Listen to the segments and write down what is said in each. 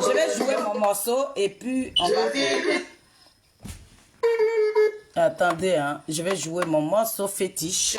Je vais jouer mon morceau et puis on va... Attendez, hein, je vais jouer mon morceau fétiche.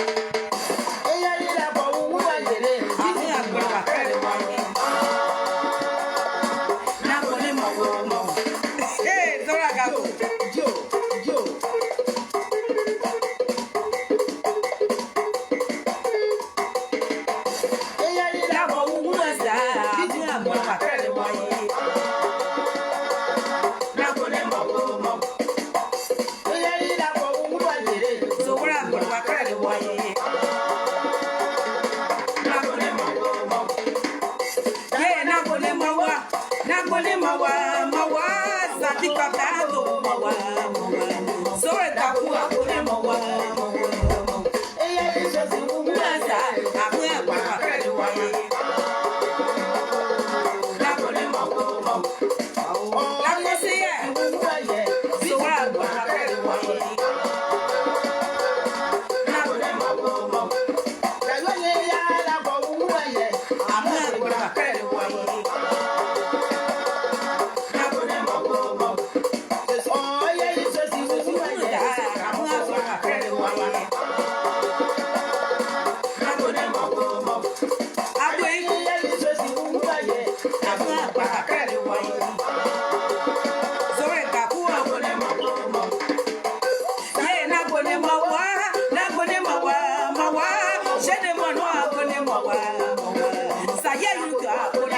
Ça y est,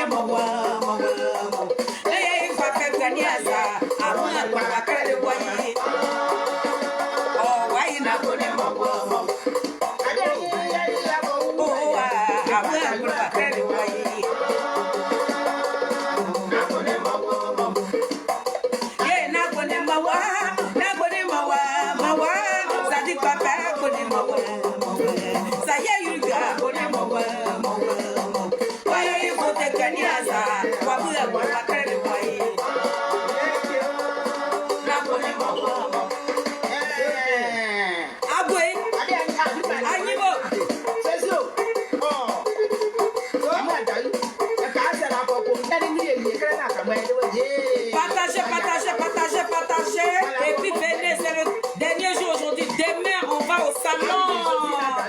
Partagez. Et puis venez, c'est le dernier jour aujourd'hui. Demain, on va au salon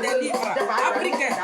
des livres africains.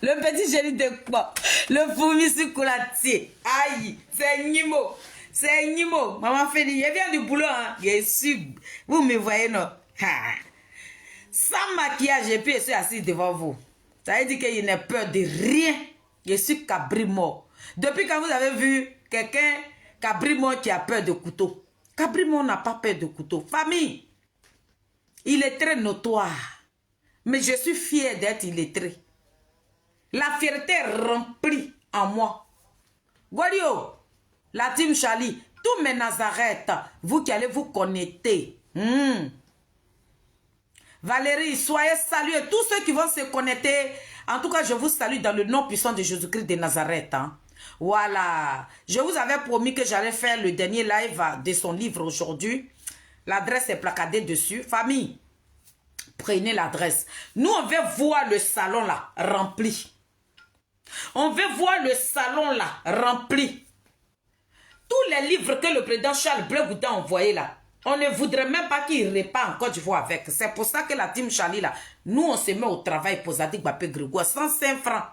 Le petit génie de quoi? Le fourmi succoulatier. Aïe, c'est Nimo. C'est Nimo. Maman Félie, elle vient du boulot, hein. Je suis. Vous me voyez, non? Ha. Sans maquillage, et puis je suis assis devant vous. Ça veut dire qu'il n'a peur de rien. Je suis cabri mort. Depuis quand vous avez vu quelqu'un cabri mort qui a peur de couteau? Cabrimon n'a pas peur de couteau. Famille, il est très notoire. Mais je suis fière d'être illettré. La fierté est remplie en moi. Gorio, la team Charlie, tous mes Nazareth, vous qui allez vous connecter. Valérie, soyez salués. Tous ceux qui vont se connecter, en tout cas, je vous salue dans le nom puissant de Jésus-Christ de Nazareth. Voilà. Je vous avais promis que j'allais faire le dernier live de son livre aujourd'hui. L'adresse est placardée dessus. Famille, prenez l'adresse. Nous, on veut voir le salon là rempli. On veut voir le salon là rempli. Tous les livres que le président Charles Blé Gouda a envoyés là, on ne voudrait même pas qu'il repart en Côte d'Ivoire avec. C'est pour ça que la team Charlie là, nous on se met au travail pour Zadig Bapé Grégoire, 105 francs.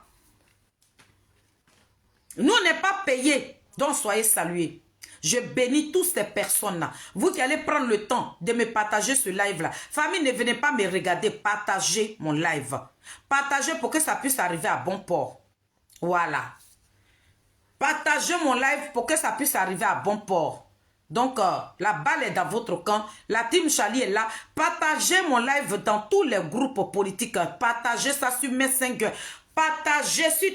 Nous on n'est pas payés, donc soyez salués. Je bénis toutes ces personnes-là. Vous qui allez prendre le temps de me partager ce live-là. Famille, ne venez pas me regarder, partagez mon live. Partagez pour que ça puisse arriver à bon port. Voilà. Partagez mon live pour que ça puisse arriver à bon port. Donc, la balle est dans votre camp. La team Charlie est là. Partagez mon live dans tous les groupes politiques. Partagez ça sur Messenger. Partagez sur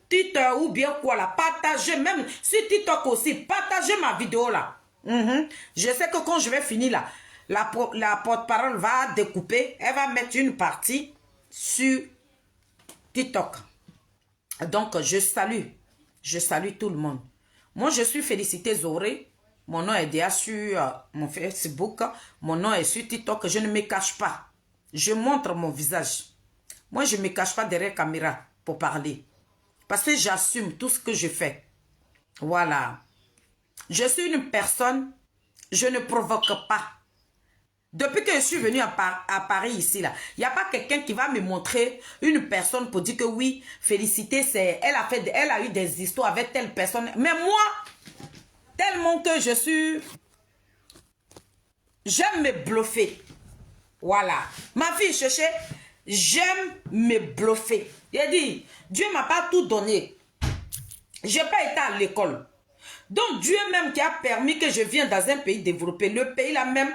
Twitter ou bien quoi là. Partagez même sur TikTok aussi. Partagez ma vidéo là. Je sais que quand je vais finir là, la porte-parole va découper. Elle va mettre une partie sur TikTok. Donc, je salue tout le monde. Moi, je suis Félicité Zoré. Mon nom est déjà sur mon Facebook. Mon nom est sur TikTok. Je ne me cache pas. Je montre mon visage. Moi, je ne me cache pas derrière la caméra pour parler. Parce que j'assume tout ce que je fais. Voilà. Je suis une personne, je ne provoque pas. Depuis que je suis venue à Paris ici, là, il n'y a pas quelqu'un qui va me montrer une personne pour dire que oui, Félicité, elle a eu des histoires avec telle personne. Mais moi, tellement que j'aime me bluffer. Voilà. Ma fille cherchait, j'aime me bluffer. Il a dit, Dieu ne m'a pas tout donné. Je n'ai pas été à l'école. Donc Dieu même qui a permis que je vienne dans un pays développé. Le pays là même,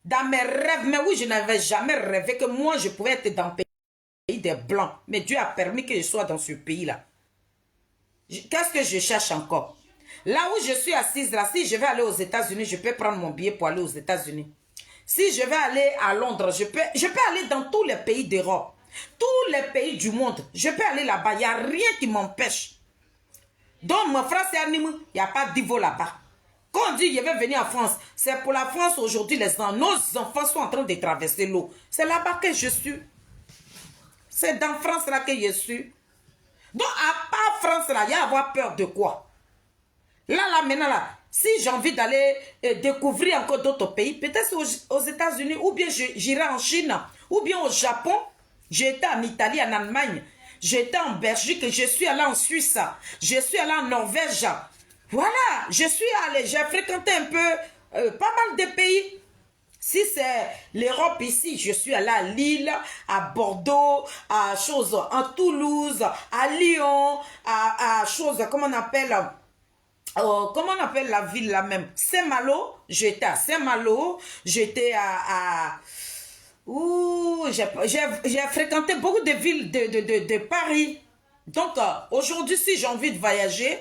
dans mes rêves, mais oui, je n'avais jamais rêvé que moi je pouvais être dans le pays des Blancs. Mais Dieu a permis que je sois dans ce pays-là. Qu'est-ce que je cherche encore? Là où je suis assise, là, si je vais aller aux États-Unis, je peux prendre mon billet pour aller aux États-Unis. Si je vais aller à Londres, je peux aller dans tous les pays d'Europe. Tous les pays du monde. Je peux aller là-bas. Il n'y a rien qui m'empêche. Donc, mon frère, c'est animé. Il n'y a pas d'Ivo là-bas. Quand on dit, je vais venir en France, c'est pour la France aujourd'hui. Nos enfants sont en train de traverser l'eau. C'est là-bas que je suis. C'est dans France là que je suis. Donc, à part France là, il y a à avoir peur de quoi? Là, maintenant, là, si j'ai envie d'aller découvrir encore d'autres pays, peut-être aux États-Unis, ou bien j'irai en Chine, ou bien au Japon. J'étais en Italie, en Allemagne. J'étais en Belgique, je suis allé en Suisse. Je suis allé en Norvège. Voilà, je suis allé, j'ai fréquenté un peu, pas mal de pays. Si c'est l'Europe ici, je suis allé à Lille, à Bordeaux, à Toulouse, à Lyon, à comment on appelle... comment on appelle la ville là même? Saint-Malo. J'étais à Saint-Malo. J'étais j'ai fréquenté beaucoup de villes de Paris. Donc, aujourd'hui, si j'ai envie de voyager,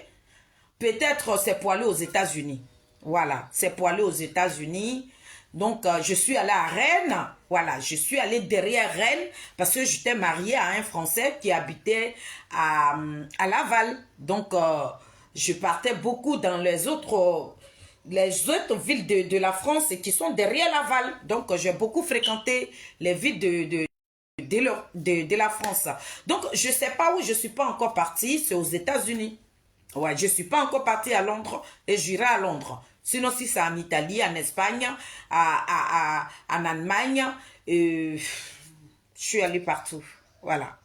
peut-être c'est pour aller aux États-Unis. Voilà, c'est pour aller aux États-Unis. Donc, je suis allée à Rennes. Voilà, je suis allée derrière Rennes parce que j'étais mariée à un Français qui habitait à Laval. Donc, je partais beaucoup dans les autres villes de la France qui sont derrière Laval. Donc, j'ai beaucoup fréquenté les villes de la France. Donc, je ne sais pas où je ne suis pas encore partie. C'est aux États-Unis. Ouais, je ne suis pas encore partie à Londres et j'irai à Londres. Sinon, si c'est en Italie, en Espagne, en Allemagne, je suis allée partout. Voilà.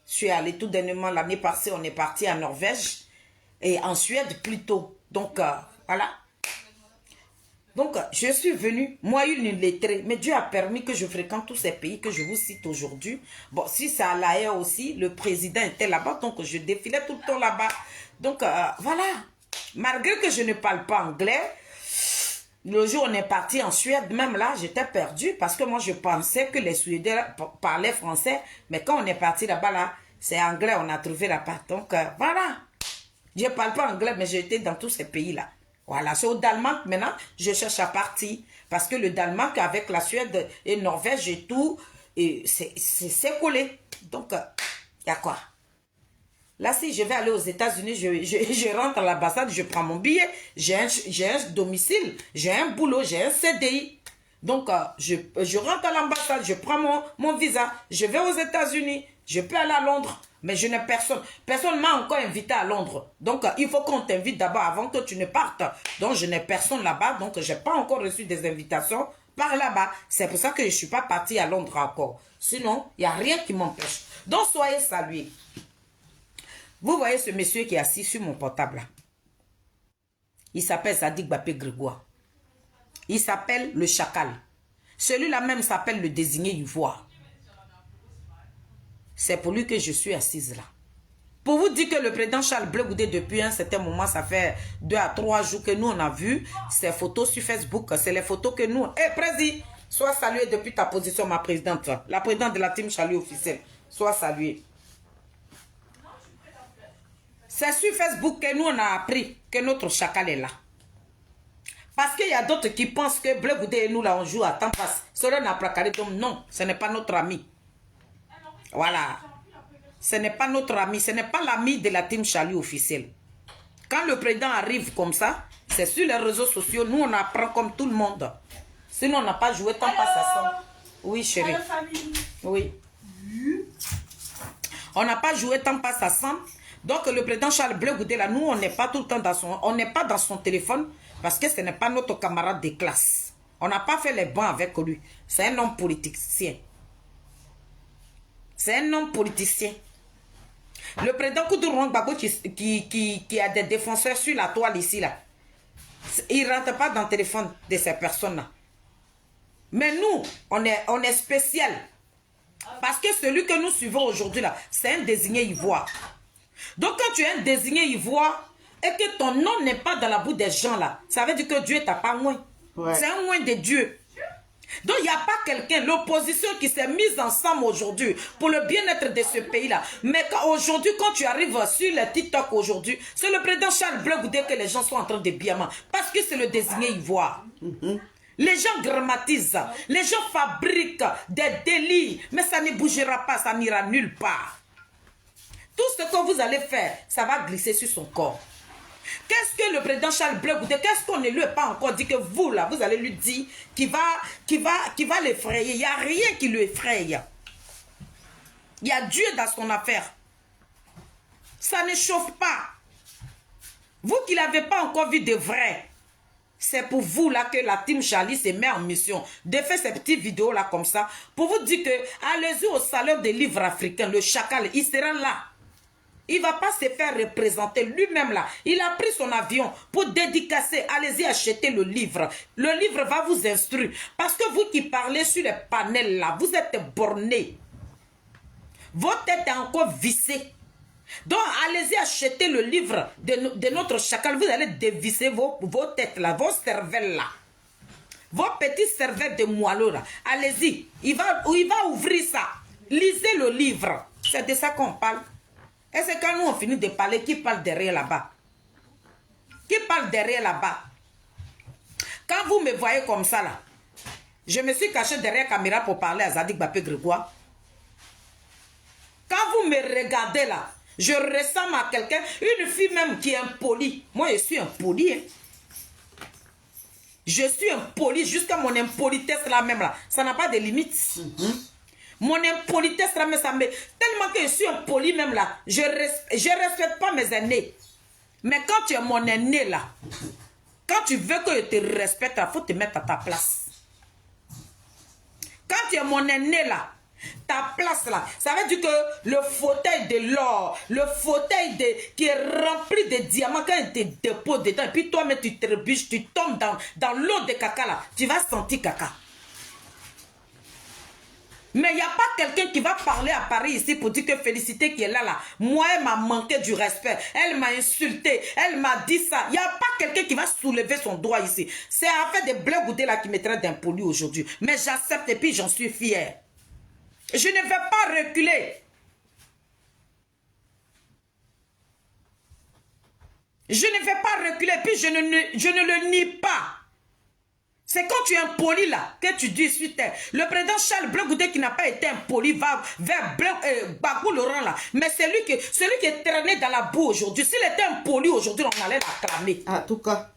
Je suis allée tout dernièrement, l'année passée, on est parti en Norvège. Et en Suède plutôt. Donc, voilà. Donc, je suis venue, moi une illettrée. Mais Dieu a permis que je fréquente tous ces pays que je vous cite aujourd'hui. Bon, si c'est à La Haye aussi, le président était là-bas. Donc, je défilais tout le temps là-bas. Donc, voilà. Malgré que je ne parle pas anglais, Le jour où on est parti en Suède, même là, j'étais perdue parce que moi, je pensais que les Suédois parlaient français. Mais quand on est parti là-bas, là, c'est anglais, on a trouvé là-bas. Donc, voilà. Je ne parle pas anglais, mais j'ai été dans tous ces pays-là. Voilà, c'est au Danemark maintenant, je cherche à partir. Parce que le Danemark, avec la Suède et Norvège et tout, c'est collé. Donc, il y a quoi? Là, si je vais aller aux États-Unis, je rentre à l'ambassade, je prends mon billet, j'ai un domicile, j'ai un boulot, j'ai un CDI. Donc, je rentre à l'ambassade, je prends mon visa, je vais aux États-Unis, je peux aller à Londres, mais je n'ai personne. Personne ne m'a encore invité à Londres. Donc, il faut qu'on t'invite d'abord avant que tu ne partes. Donc, je n'ai personne là-bas, donc je n'ai pas encore reçu des invitations par là-bas. C'est pour ça que je ne suis pas partie à Londres encore. Sinon, il n'y a rien qui m'empêche. Donc, soyez salués. Vous voyez ce monsieur qui est assis sur mon portable là. Il s'appelle Zadig Bapé Grégoire. Il s'appelle le chacal. Celui-là même s'appelle le désigné ivoire. C'est pour lui que je suis assise là. Pour vous dire que le président Charles Blé Goudé, depuis un certain moment, ça fait 2 à 3 jours que nous on a vu ces photos sur Facebook. C'est les photos que nous... Président, sois salué depuis ta position, ma présidente. La présidente de la team Charlie officielle. Sois salué. C'est sur Facebook que nous, on a appris que notre chacal est là. Parce qu'il y a d'autres qui pensent que Blé Goudé et nous, là, on joue à temps passe. Cela n'a pas carré. Donc, non, ce n'est pas notre ami. Voilà. Ce n'est pas notre ami. Ce n'est pas l'ami de la team Charlie officielle. Quand le président arrive comme ça, c'est sur les réseaux sociaux. Nous, on apprend comme tout le monde. Sinon, on n'a pas joué temps passe ensemble. Oui, chérie. Oui. On n'a pas joué temps passe ensemble. Donc, le président Charles Blé Goudé, là, nous, on n'est pas tout le temps dans son... On n'est pas dans son téléphone parce que ce n'est pas notre camarade de classe. On n'a pas fait les bancs avec lui. C'est un homme politicien. C'est un homme politicien. Le président Koudouron Gbagbo qui a des défenseurs sur la toile ici, là. Il ne rentre pas dans le téléphone de ces personnes-là. Mais nous, on est spécial. Parce que celui que nous suivons aujourd'hui, là, c'est un désigné ivoire. Donc, quand tu es un désigné ivoire et que ton nom n'est pas dans la bouche des gens là, ça veut dire que Dieu t'a pas loin. Ouais. C'est un loin de Dieu. Donc, il n'y a pas quelqu'un, l'opposition qui s'est mise ensemble aujourd'hui pour le bien-être de ce pays-là. Mais aujourd'hui, quand tu arrives sur le TikTok aujourd'hui, c'est le président Charles Blé Goudé que les gens sont en train de bien. Parce que c'est le désigné ivoire. Les gens grammatisent, les gens fabriquent des délits, mais ça ne bougera pas, ça n'ira nulle part. Tout ce que vous allez faire, ça va glisser sur son corps. Qu'est-ce que le président Charles Blé Goudé, qu'est-ce qu'on ne lui a pas encore dit que vous, là, vous allez lui dire qui va l'effrayer. Il n'y a rien qui lui effraie. Il y a Dieu dans son affaire. Ça ne chauffe pas. Vous qui ne l'avez pas encore vu de vrai, c'est pour vous là que la team Charlie se met en mission de faire ces petites vidéos là comme ça, pour vous dire que allez-y au salon des livres africains, le chacal, il sera là. Il ne va pas se faire représenter lui-même là. Il a pris son avion pour dédicacer. Allez-y acheter le livre. Le livre va vous instruire. Parce que vous qui parlez sur les panels là, vous êtes bornés. Votre tête est encore vissée. Donc allez-y acheter le livre de notre chacal. Vous allez dévisser vos têtes là, vos cervelles là. Vos petites cervelles de moelleux là. Allez-y. Il va ouvrir ça. Lisez le livre. C'est de ça qu'on parle. Et c'est quand nous on finit de parler, qui parle derrière là-bas? Qui parle derrière là-bas? Quand vous me voyez comme ça là, je me suis caché derrière la caméra pour parler à Zadig Bapé Grégoire. Quand vous me regardez là, je ressemble à quelqu'un, une fille même qui est impolie. Moi je suis impoli. Hein. Je suis impoli jusqu'à mon impolitesse là même là. Ça n'a pas de limite. Mon impolitesse là, mais ça me... Tellement que je suis impoli même là. Je respecte pas mes aînés. Mais quand tu es mon aîné là, quand tu veux que je te respecte, il faut te mettre à ta place. Quand tu es mon aîné là, ta place là, ça veut dire que le fauteuil de l'or, le fauteuil qui est rempli de diamants, quand il te dépose dedans, et puis toi-même tu trébuches, tu tombes dans l'eau de caca là, tu vas sentir caca. Mais il n'y a pas quelqu'un qui va parler à Paris ici pour dire que Félicité qui est là. Moi, elle m'a manqué du respect. Elle m'a insulté. Elle m'a dit ça. Il n'y a pas quelqu'un qui va soulever son doigt ici. C'est en fait des Bleu Goudé là qui me traitent d'impoli aujourd'hui. Mais j'accepte et puis j'en suis fière. Je ne vais pas reculer. Je ne vais pas reculer, puis je ne le nie pas. C'est quand tu es impoli là, que tu dis suite. Le président Charles Bleu Goudé qui n'a pas été impoli va vers Gbagbo Laurent là. Mais celui qui est traîné dans la boue aujourd'hui, s'il était impoli aujourd'hui, on allait l'acclamer. En tout cas.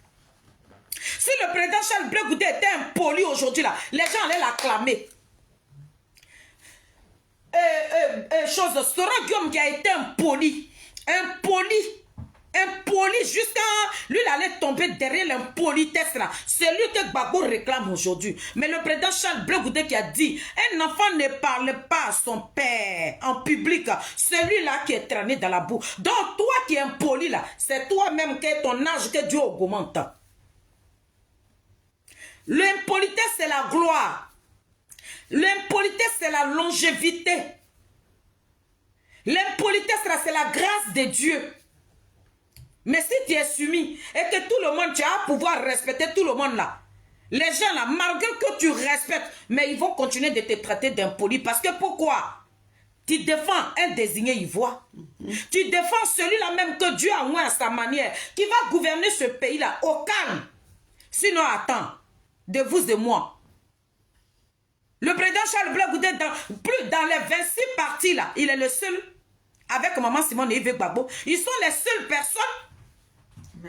Si le président Charles Bleu Goudé était impoli aujourd'hui là, les gens allaient l'acclamer. Sora Guillaume qui a été impoli jusqu'à... Lui, il allait tomber derrière l'impolitesse là. C'est lui que Gbagbo réclame aujourd'hui. Mais le président Charles Bleu Goudé qui a dit, un enfant ne parle pas à son père en public. Celui-là qui est traîné dans la boue. Donc, toi qui es impoli là, c'est toi-même qui est ton âge que Dieu augmente. L'impolitesse, c'est la gloire. L'impolitesse, c'est la longévité. L'impolitesse, là, c'est la grâce de Dieu. Mais si tu es soumis et que tout le monde, tu as à pouvoir respecter tout le monde là, les gens là, malgré que tu respectes, mais ils vont continuer de te traiter d'impoli. Parce que pourquoi? Tu défends un désigné ivoire. Tu défends celui-là même que Dieu a moins à sa manière, qui va gouverner ce pays-là au calme. Sinon, attends, de vous et moi. Le président Charles Bleu Goudé, dans les 26 partis là, il est le seul, avec Maman Simone et Yves Gbagbo, ils sont les seules personnes.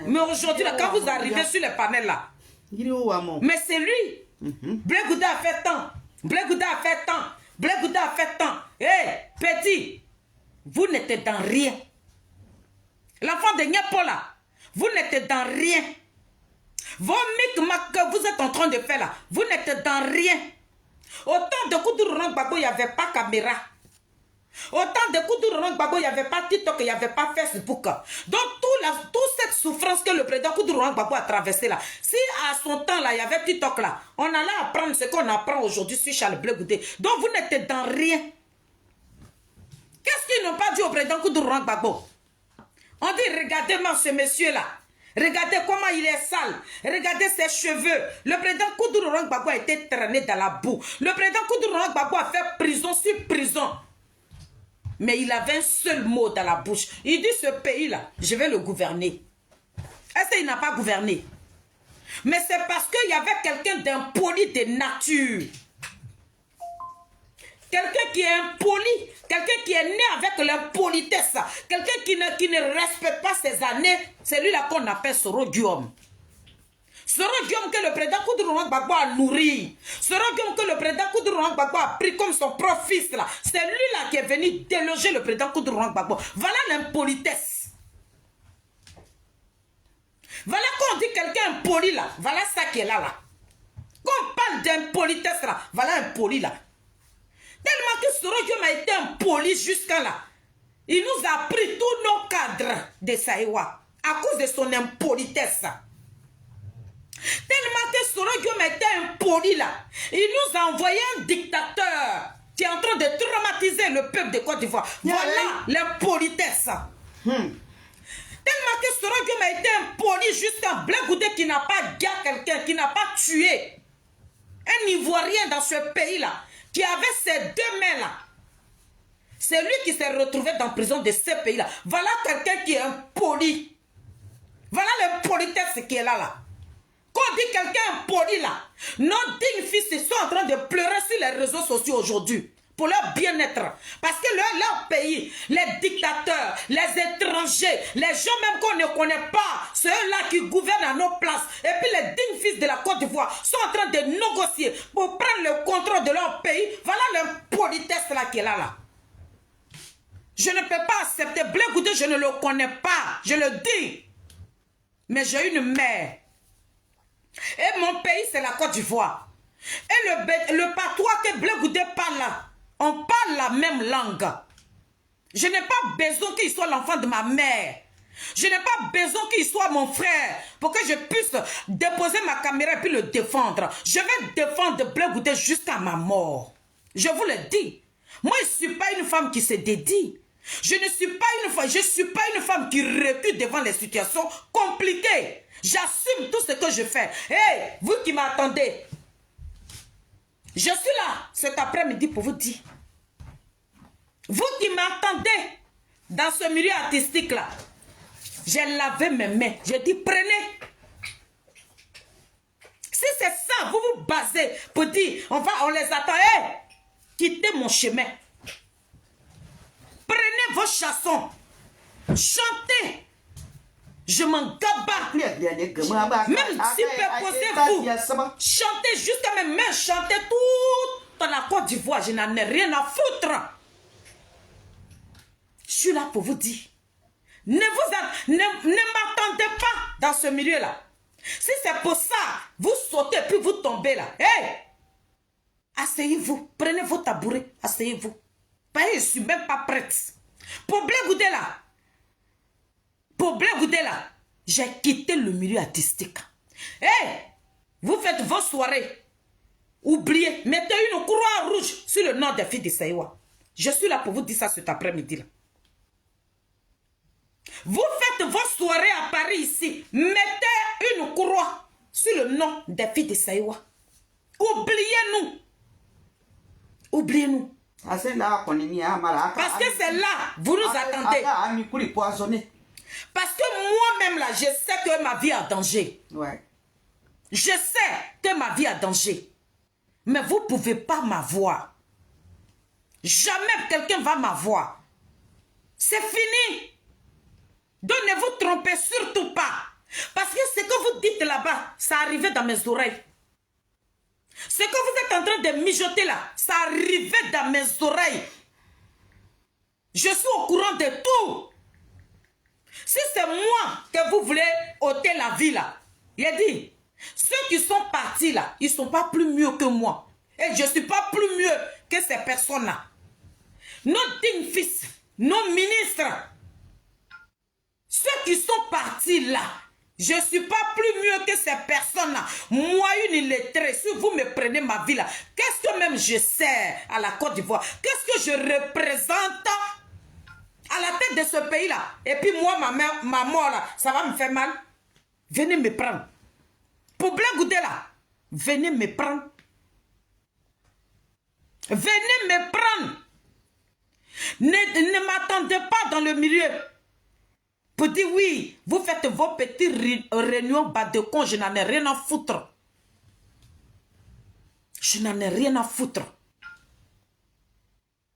Mais aujourd'hui, quand vous arrivez sur les panels là, mais c'est lui. Bleu Goudé a fait tant. Bleu Goudé a fait tant. Bleu Goudé a fait tant. Hé, petit, vous n'êtes dans rien. L'enfant de Nyapola, vous n'êtes dans rien. Vos micmacs que vous êtes en train de faire là, vous n'êtes dans rien. Autant de Koudourou Gbagbo, il n'y avait pas caméra. Autant de Koudourou Gbagbo, il n'y avait pas TikTok, il n'y avait pas Facebook. Donc, toute cette souffrance que le président Koudourou Gbagbo a traversée là, si à son temps là, il y avait TikTok là, on allait apprendre ce qu'on apprend aujourd'hui sur Charles Bleu Goudé. Donc, vous n'êtes dans rien. Qu'est-ce qu'ils n'ont pas dit au président Koudourou Gbagbo? On dit, regardez-moi ce monsieur-là. Regardez comment il est sale. Regardez ses cheveux. Le président Koudourou Gbagbo a été traîné dans la boue. Le président Koudourou Gbagbo a fait prison sur prison. Mais il avait un seul mot dans la bouche. Il dit, ce pays-là, je vais le gouverner. Est-ce qu'il n'a pas gouverné? Mais c'est parce qu'il y avait quelqu'un d'impoli de nature. Quelqu'un qui est impoli, quelqu'un qui est né avec l'impolitesse, quelqu'un qui ne respecte pas ses années, c'est lui-là qu'on appelle Soro Guillaume. Soro Guillaume que le président Koudourou Gbagbo a nourri. Soro Guillaume que le président Koudourou Gbagbo a pris comme son propre fils là. C'est lui-là qui est venu déloger le président Koudourou Gbagbo. Voilà l'impolitesse. Voilà quand on dit quelqu'un impoli là. Voilà ça qui est là. Quand on parle d'impolitesse là, voilà impoli là. Tellement que Soro Guillaume a été impoli jusqu'à là. Il nous a pris tous nos cadres de Saïwa à cause de son impolitesse. Tellement que Soro Guillaume a été impoli là. Il nous a envoyé un dictateur qui est en train de traumatiser le peuple de Côte d'Ivoire. Voilà l'impolitesse. Tellement que Soro Guillaume a été impoli jusqu'à Bleu Goudé qui n'a pas gardé quelqu'un, qui n'a pas tué un Ivoirien dans ce pays-là, qui avait ses deux mains là. C'est lui qui s'est retrouvé dans la prison de ce pays-là. Voilà quelqu'un qui est impoli. Voilà l'impolitesse qui est là. Quand on dit quelqu'un impoli là, nos dignes fils sont en train de pleurer sur les réseaux sociaux aujourd'hui pour leur bien-être. Parce que leur pays, les dictateurs, les étrangers, les gens même qu'on ne connaît pas, ceux-là qui gouvernent à nos places, et puis les dignes fils de la Côte d'Ivoire sont en train de négocier pour prendre le contrôle de leur pays. Voilà l'impolitesse là qui est là. Je ne peux pas accepter Bleu Goudé, je ne le connais pas, je le dis. Mais j'ai une mère. Et mon pays, c'est la Côte d'Ivoire. Et le patois que Bleu Goudé parle là, on parle la même langue. Je n'ai pas besoin qu'il soit l'enfant de ma mère. Je n'ai pas besoin qu'il soit mon frère pour que je puisse déposer ma caméra et puis le défendre. Je vais défendre Bleu Goudé jusqu'à ma mort. Je vous le dis. Moi, je ne suis pas une femme qui se dédie. Je ne suis pas une femme qui recule devant les situations compliquées. J'assume tout ce que je fais. Hey, vous qui m'attendez, je suis là cet après-midi pour vous dire. Vous qui m'attendez dans ce milieu artistique-là, j'ai lavé mes mains. Je dis, prenez. Si c'est ça, vous vous basez pour dire, on les attend. Hey, quittez mon chemin. Prenez vos chansons. Chantez. Je m'en gabarre. Même si posez-vous. Chantez jusqu'à mes mains. Chantez toute la Côte d'Ivoire. Je n'en ai rien à foutre. Je suis là pour vous dire. Ne m'attendez pas dans ce milieu-là. Si c'est pour ça, vous sautez puis vous tombez là. Hey! Asseyez-vous. Prenez vos tabourets. Asseyez-vous. Parce que je ne suis même pas prête. Pour Blé Goudé là, j'ai quitté le milieu artistique. Hey! Vous faites vos soirées. Oubliez. Mettez une croix rouge sur le nom des filles de Saïwa. Je suis là pour vous dire ça cet après-midi là. Vous faites vos soirées à Paris ici. Mettez une croix sur le nom des filles de Saïwa. Oubliez-nous. Oubliez-nous. Parce que c'est là, vous nous attendez. Parce que moi-même là, je sais que ma vie est en danger. Ouais. Je sais que ma vie est en danger. Mais vous ne pouvez pas m'avoir. Jamais quelqu'un va m'avoir. C'est fini. Donc ne vous trompez surtout pas. Parce que ce que vous dites là-bas, ça arrivait dans mes oreilles. Ce que vous êtes en train de mijoter là, ça arrivait dans mes oreilles. Je suis au courant de tout. Si c'est moi que vous voulez ôter la vie là, il a dit, ceux qui sont partis là, ils ne sont pas plus mieux que moi. Et je ne suis pas plus mieux que ces personnes-là. Nos dignes fils, nos ministres, ceux qui sont partis là, je ne suis pas plus mieux que ces personnes-là. Moi, une illettrée, si vous me prenez ma vie là, qu'est-ce que même je sers à la Côte d'Ivoire? Qu'est-ce que je représente à la tête de ce pays-là? Et puis moi, ma mort là, ça va me faire mal. Venez me prendre. Pour Blé Goudé là, venez me prendre. Venez me prendre. Ne m'attendez pas dans le milieu. Pour dire oui, vous faites vos petites réunions bas de con, je n'en ai rien à foutre. Je n'en ai rien à foutre.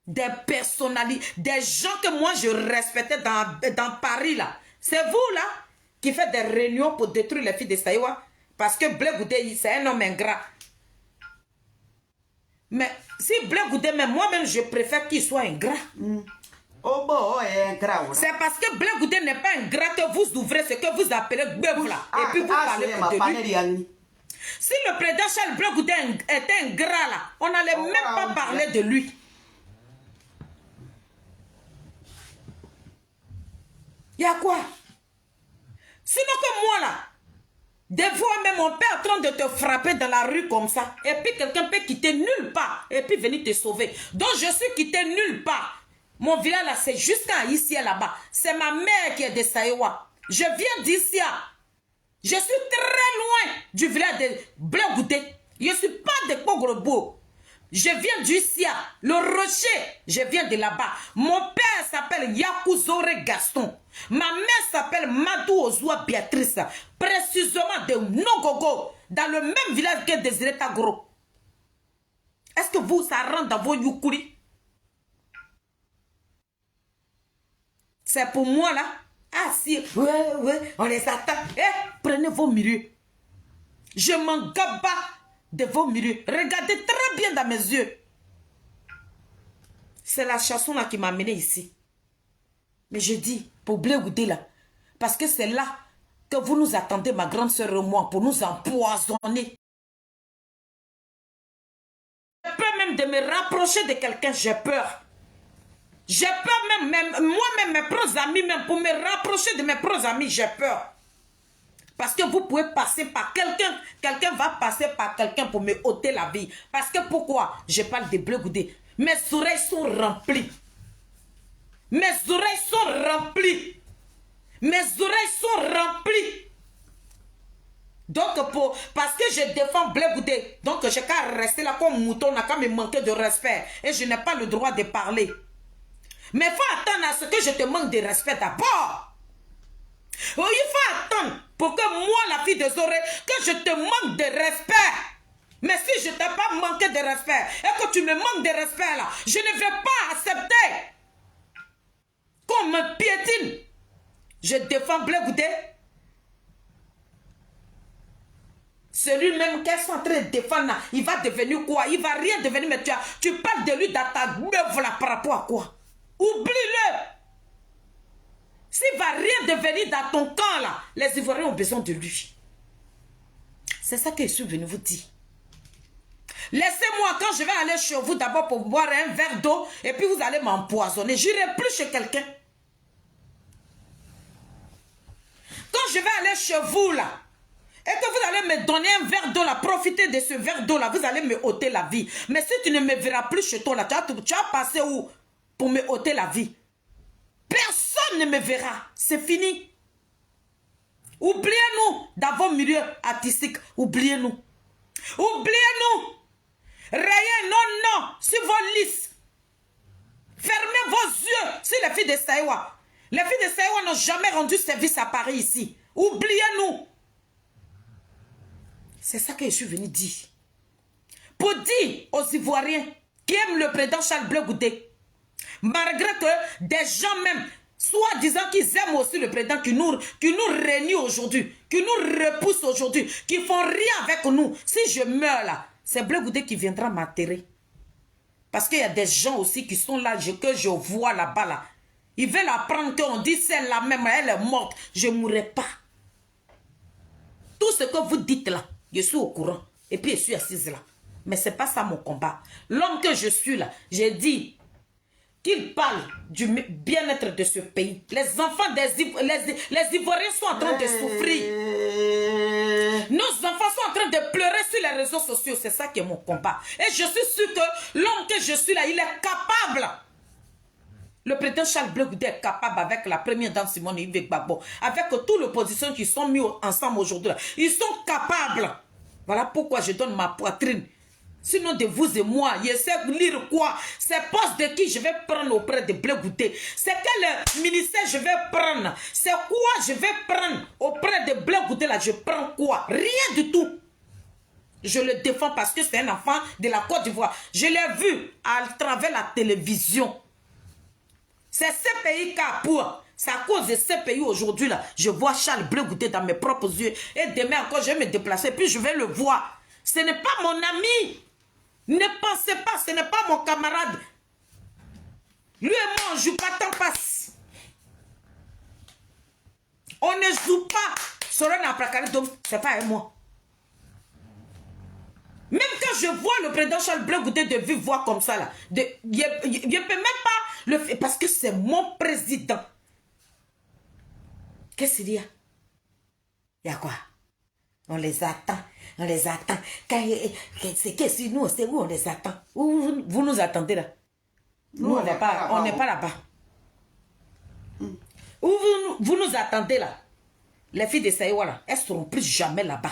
Des personnalités, des gens que moi je respectais dans Paris là. C'est vous là qui faites des réunions pour détruire les filles de Saïwa. Parce que Blé Goudé, c'est un homme ingrat. Mais si Blé Goudé, mais moi-même je préfère qu'il soit ingrat. C'est parce que Blé Goudé n'est pas ingrat que vous ouvrez ce que vous appelez bœuf là. Et puis vous parlez de lui. Si le président Charles Blé Goudé était ingrat là, on n'allait même pas parler de lui. Il y a quoi? Sinon que moi là, des fois même on peut en train de te frapper dans la rue comme ça. Et puis quelqu'un peut quitter nulle part et puis venir te sauver. Donc je suis quitté nulle part. Mon village là, c'est jusqu'à ici là-bas. C'est ma mère qui est de Saïwa. Je viens d'ici. Je suis très loin du village de Blé Goudé. Je ne suis pas de Pogrebo. Je viens d'ici. Le rocher, je viens de là-bas. Mon père s'appelle Yakouzore Gaston. Ma mère s'appelle Madou Ozoua Béatrice. Précisément de Nogogo. Dans le même village que Désiré Tagro. Est-ce que vous, ça rentre dans vos yukuri? C'est pour moi là. Ah si, ouais, on les attend. Eh, prenez vos milieux. Je m'en gabarre de vos milieux. Regardez très bien dans mes yeux. C'est la chanson là qui m'a amené ici. Mais je dis, pour Blé Goudé là, parce que c'est là que vous nous attendez, ma grande soeur et moi, pour nous empoisonner. J'ai peur même de me rapprocher de quelqu'un, j'ai peur. J'ai peur même moi-même, mes proches amis, même pour me rapprocher de mes proches amis, j'ai peur. Parce que vous pouvez passer par quelqu'un. Quelqu'un va passer par quelqu'un pour me ôter la vie. Parce que pourquoi? Je parle de Bleu Goudé. Mes oreilles sont remplies. Mes oreilles sont remplies. Mes oreilles sont remplies. Donc, parce que je défends Bleu Goudé, donc j'ai qu'à rester là comme mouton, n'a qu'à me manquer de respect. Et je n'ai pas le droit de parler. Mais il faut attendre à ce que je te manque de respect d'abord. Oh, il faut attendre pour que moi, la fille des oreilles, que je te manque de respect. Mais si je ne t'ai pas manqué de respect et que tu me manques de respect là, je ne vais pas accepter qu'on me piétine. Je défends Bleu Goudé. Celui-même qu'elles sont en train de défendre là, il va devenir quoi? Il va rien devenir, mais tu parles de lui dans ta meuf là par rapport à quoi? Oublie-le. S'il va rien devenir dans ton camp là, les Ivoiriens ont besoin de lui. C'est ça que je suis venu vous dire. Laissez-moi, quand je vais aller chez vous d'abord pour boire un verre d'eau et puis vous allez m'empoisonner. Je n'irai plus chez quelqu'un. Quand je vais aller chez vous là, et que vous allez me donner un verre d'eau là, profitez de ce verre d'eau là, vous allez me ôter la vie. Mais si tu ne me verras plus chez toi là, tu vas passer où pour me ôter la vie? Personne ne me verra. C'est fini. Oubliez-nous dans vos milieux artistiques. Oubliez-nous. Oubliez-nous. Rayez non, non sur vos listes. Fermez vos yeux sur les filles de Saïwa. Les filles de Saïwa n'ont jamais rendu service à Paris ici. Oubliez-nous. C'est ça que je suis venu dire. Pour dire aux Ivoiriens qui aiment le président Charles Bleu Goudé, malgré que des gens même, soi-disant qu'ils aiment aussi le président, qui nous réunissent aujourd'hui, qui nous repoussent aujourd'hui, qui font rien avec nous. Si je meurs là, c'est Bleu Goudé qui viendra m'enterrer. Parce qu'il y a des gens aussi qui sont là, que je vois là-bas là. Ils veulent apprendre qu'on dit celle-là même, elle est morte. Je ne mourrai pas. Tout ce que vous dites là, je suis au courant. Et puis je suis assise là. Mais ce n'est pas ça mon combat. L'homme que je suis là, j'ai dit qu'il parle du bien-être de ce pays. Les enfants les Ivoiriens sont en train de souffrir. Nos enfants sont en train de pleurer sur les réseaux sociaux. C'est ça qui est mon combat. Et je suis sûr que l'homme que je suis là, il est capable. Le président Charles Bleu Goudé est capable avec la première dame Simone Yves Gbagbo, avec toute l'opposition qui sont mis ensemble aujourd'hui. Ils sont capables. Voilà pourquoi je donne ma poitrine. Sinon de vous et moi, je sais lire quoi? C'est poste de qui je vais prendre auprès de Bleu Goudé. C'est quel ministère je vais prendre? C'est quoi je vais prendre auprès de Bleu Goudé là? Je prends quoi? Rien du tout. Je le défends parce que c'est un enfant de la Côte d'Ivoire. Je l'ai vu à travers la télévision. C'est ce pays pour. C'est à cause de ce pays aujourd'hui là. Je vois Charles Bleu Goudé dans mes propres yeux. Et demain encore, je vais me déplacer. Puis je vais le voir. Ce n'est pas mon ami. Ne pensez pas, ce n'est pas mon camarade. Lui et moi, on ne joue pas tant passe. On ne joue pas. Sorana Prakari, donc, c'est pas moi. Même quand je vois le président Charles Bleu Goudé de vive voix comme ça, là, je ne peux même pas le faire parce que c'est mon président. Qu'est-ce qu'il y a? Il y a quoi? On les attend. On les attend. Qu'est-ce que nous, c'est où on les attend? Où vous nous attendez là? Nous, on n'est pas là-bas. Où vous nous attendez là? Les filles de Saïwa là, elles ne seront plus jamais là-bas.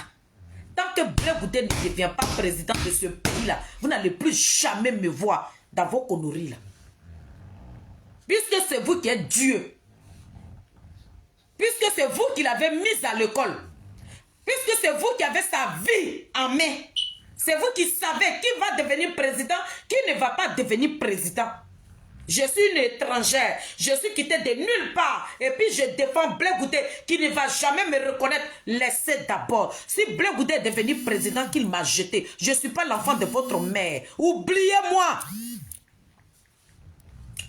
Tant que Bleu Goudé ne devient pas président de ce pays-là, vous n'allez plus jamais me voir dans vos conneries là. Puisque c'est vous qui êtes Dieu. Puisque c'est vous qui l'avez mis à l'école. Puisque c'est vous qui avez sa vie en main. C'est vous qui savez qui va devenir président, qui ne va pas devenir président. Je suis une étrangère. Je suis quittée de nulle part. Et puis je défends Bleu Goudé qui ne va jamais me reconnaître. Laissez d'abord. Si Bleu Goudé est devenu président, qu'il m'a jeté. Je ne suis pas l'enfant de votre mère. Oubliez-moi.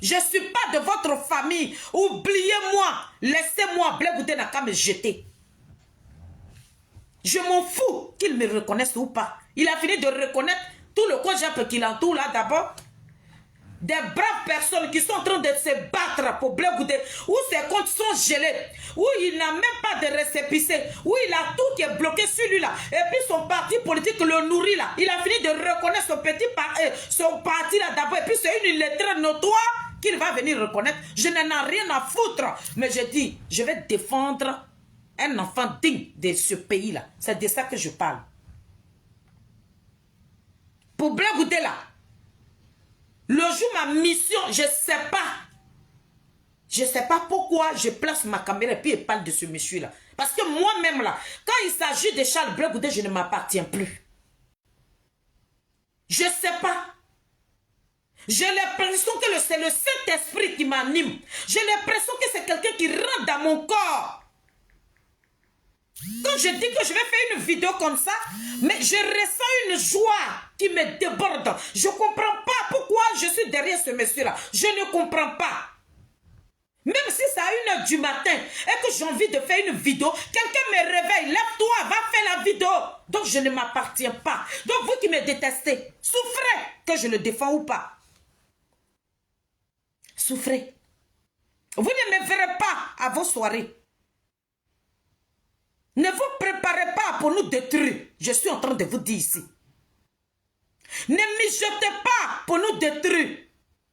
Je ne suis pas de votre famille. Oubliez-moi. Laissez-moi. Bleu Goudé n'a qu'à me jeter. Je m'en fous qu'il me reconnaisse ou pas. Il a fini de reconnaître tout le cogep qu'il entoure là d'abord. des braves personnes qui sont en train de se battre pour Blé Goudé, où ses comptes sont gelés, où il n'a même pas de récépissé, où il a tout qui est bloqué sur lui là. Et puis son parti politique le nourrit là. Il a fini de reconnaître son parti là d'abord. Et puis c'est une lettre notoire qu'il va venir reconnaître. Je n'en ai rien à foutre. Mais je dis, je vais défendre un enfant digne de ce pays là. C'est de ça que je parle. Pour Blé Goudé là, le jour ma mission, je sais pas pourquoi je place ma caméra et puis je parle de ce monsieur-là. Parce que moi-même là, quand il s'agit de Charles Blé Goudé, je ne m'appartiens plus. Je sais pas. J'ai l'impression que c'est le Saint-Esprit qui m'anime. J'ai l'impression que c'est quelqu'un qui rentre dans mon corps. Quand je dis que je vais faire une vidéo comme ça, mais je ressens une joie qui me déborde. Je ne comprends pas pourquoi je suis derrière ce monsieur-là. Je ne comprends pas. Même si c'est à 1h du matin et que j'ai envie de faire une vidéo, quelqu'un me réveille, lève-toi, va faire la vidéo. Donc je ne m'appartiens pas. Donc vous qui me détestez, souffrez que je le défends ou pas. Souffrez. Vous ne me verrez pas à vos soirées. Ne vous préparez pas pour nous détruire. Je suis en train de vous dire ici. Ne mijotez pas pour nous détruire.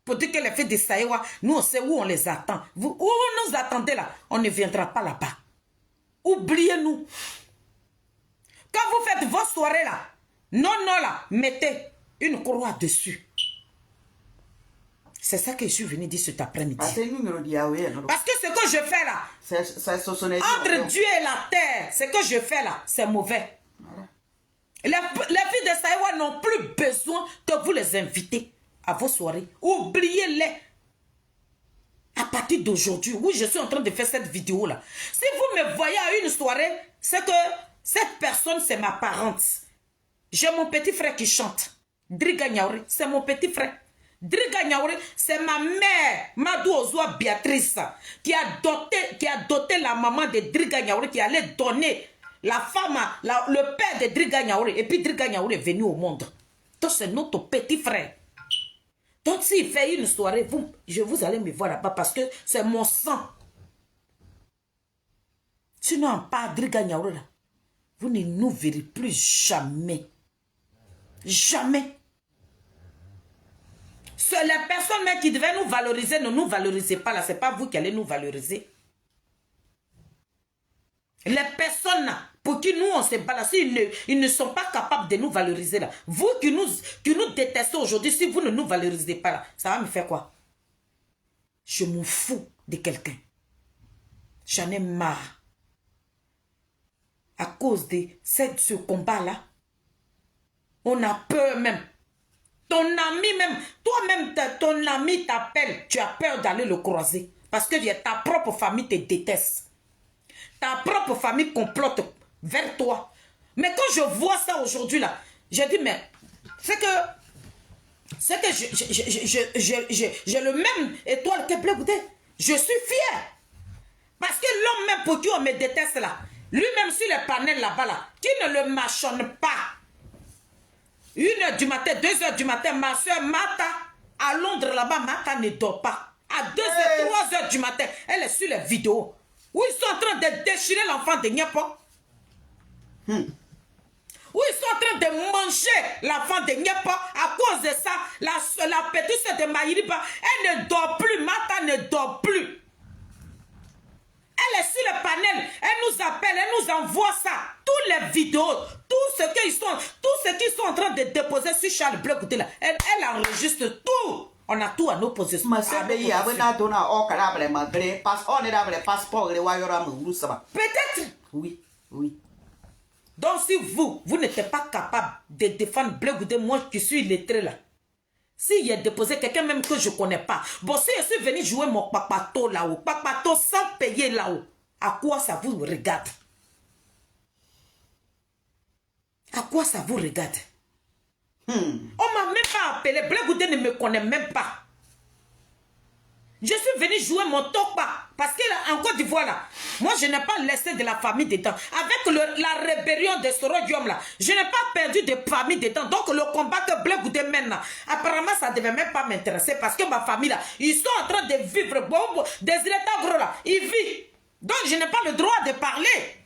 Pour dire que les filles de Saïwa, nous on sait où on les attend. Vous, où vous nous attendez là, on ne viendra pas là-bas. Oubliez-nous. Quand vous faites vos soirées là, non là, mettez une croix dessus. C'est ça que je suis venu dire cet après-midi. Parce que ce que je fais là, entre Dieu et la terre, ce que je fais là, c'est mauvais. Voilà. Les filles de Saïwa n'ont plus besoin que vous les invitez à vos soirées. Oubliez-les. À partir d'aujourd'hui, oui, je suis en train de faire cette vidéo là. Si vous me voyez à une soirée, c'est que cette personne, c'est ma parente. J'ai mon petit frère qui chante. Driga Niaouri, c'est mon petit frère. Driga Niaouri, c'est ma mère, Madou Ozoa Béatrice, qui a doté la maman de Driga Niaouri, qui allait donner la femme, le père de Driga Niaouri. Et puis Driga Niaouri est venu au monde. Donc c'est notre petit frère. Donc s'il fait une soirée, vous allez me voir là-bas parce que c'est mon sang. Sinon, pas Driga Niaouri là, vous ne nous verrez plus jamais. Jamais. C'est les personnes même qui devaient nous valoriser, ne nous valorisez pas là. Ce n'est pas vous qui allez nous valoriser. Les personnes là, pour qui nous on se balance, ils ne sont pas capables de nous valoriser là. Vous qui nous détestez aujourd'hui, si vous ne nous valorisez pas là, ça va me faire quoi? Je m'en fous de quelqu'un. J'en ai marre. À cause de ce combat là, on a peur même. Ton ami même, toi-même, ton ami t'appelle, tu as peur d'aller le croiser. Parce que ta propre famille te déteste. Ta propre famille complote vers toi. Mais quand je vois ça aujourd'hui là, je dis mais, c'est que j'ai le même étoile que Blé Goudé. Je suis fier. Parce que l'homme même pour qui on me déteste là, lui-même sur les panels là-bas là, qui ne le mâchonne pas. 1h du matin, 2h du matin, ma soeur Mata, à Londres là-bas, Mata ne dort pas. À 2h, 3h du matin, elle est sur les vidéos. Où ils sont en train de déchirer l'enfant de Niapo. Où ils sont en train de manger l'enfant de Niapo. À cause de ça, la petite soeur de Maïriba, elle ne dort plus. Mata ne dort plus. Elle est sur le panel, elle nous appelle, elle nous envoie ça. Toutes les vidéos, tout ce qu'ils sont en train de déposer sur Charles Blé Goudé là, elle enregistre tout. On a tout à nos possessions. Peut-être. Oui, oui. Donc si vous n'êtes pas capable de défendre Blé Goudé, moi qui suis lettré là. S'il y a déposé quelqu'un même que je ne connais pas. Bon, si je suis venu jouer mon papato là-haut, papato sans payer là-haut, à quoi ça vous regarde? À quoi ça vous regarde? On ne m'a même pas appelé. Blé Goudé ne me connaît même pas. Je suis venu jouer mon tokpa. Parce que en Côte d'Ivoire, là, moi, je n'ai pas laissé de la famille dedans. Avec la rébellion de ce rodium, là, je n'ai pas perdu de famille dedans. Donc, le combat que Blé Goudé mène, là, apparemment, ça ne devait même pas m'intéresser. Parce que ma famille, là, ils sont en train de vivre. Bon, des états gros, là, ils vivent. Donc, je n'ai pas le droit de parler.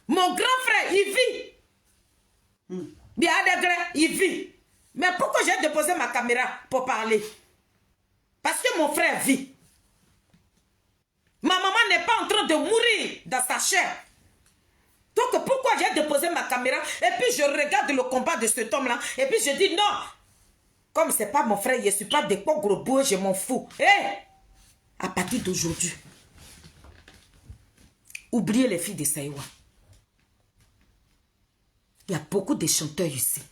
Mon grand frère, il vit. Bien, il vit. Mais pourquoi j'ai déposé ma caméra pour parler? Parce que mon frère vit. Ma maman n'est pas en train de mourir dans sa chair. Donc pourquoi j'ai déposé ma caméra et puis je regarde le combat de cet homme-là et puis je dis non. Comme c'est pas mon frère, je ne suis pas des gros boueux, je m'en fous. À partir d'aujourd'hui, oubliez les filles de Saïwa. Il y a beaucoup de chanteurs ici.